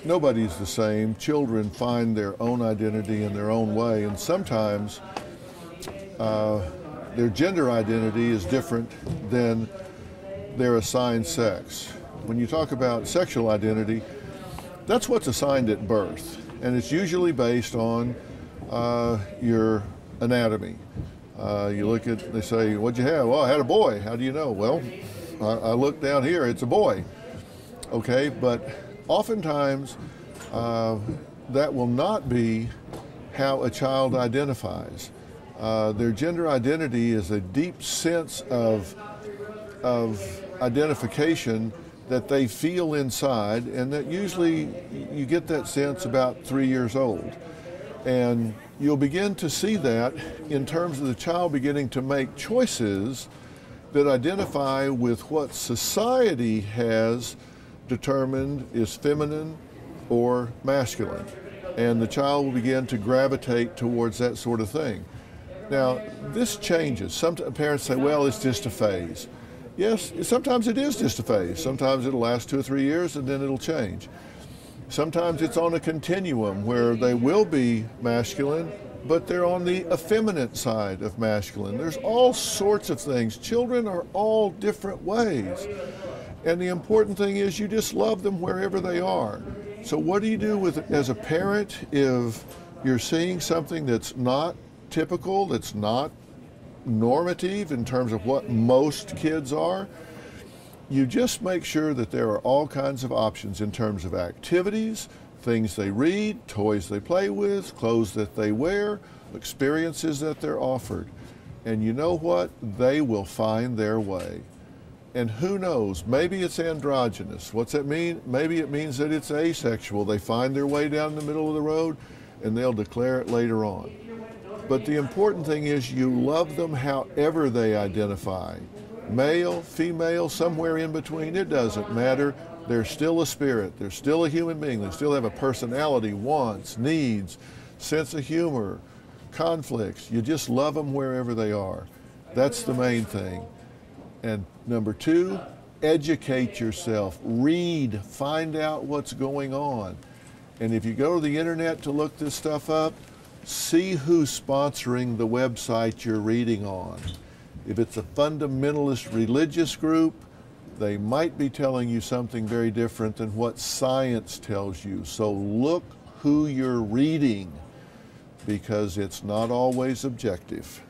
nobody's the same. Children find their own identity in their own way, and sometimes their gender identity is different than their assigned sex. When you talk about sexual identity, that's what's assigned at birth, and it's usually based on your anatomy. You look at, they say, what'd you have? Well, I had a boy. How do you know? Well, I look down here, it's a boy. Okay, but oftentimes that will not be how a child identifies. Their gender identity is a deep sense of identification that they feel inside, and that usually you get that sense about 3 years old. And you'll begin to see that in terms of the child beginning to make choices that identify with what society has determined is feminine or masculine. And the child will begin to gravitate towards that sort of thing. Now, this changes. Some parents say, well, it's just a phase. Yes, sometimes it is just a phase. Sometimes it'll last 2 or 3 years and then it'll change. Sometimes it's on a continuum where they will be masculine, but they're on the effeminate side of masculine. There's all sorts of things. Children are all different ways. And the important thing is you just love them wherever they are. So what do you do with, as a parent, if you're seeing something that's not typical, that's not normative in terms of what most kids are? You just make sure that there are all kinds of options in terms of activities, things they read, toys they play with, clothes that they wear, experiences that they're offered. And you know what? They will find their way. And who knows, maybe it's androgynous. What's that mean? Maybe it means that it's asexual. They find their way down the middle of the road and they'll declare it later on. But the important thing is you love them however they identify. Male, female, somewhere in between, it doesn't matter. They're still a spirit. They're still a human being. They still have a personality, wants, needs, sense of humor, conflicts. You just love them wherever they are. That's the main thing. And number 2, educate yourself. Read, find out what's going on. And if you go to the internet to look this stuff up, see who's sponsoring the website you're reading on. If it's a fundamentalist religious group, they might be telling you something very different than what science tells you. So look who you're reading, because it's not always objective.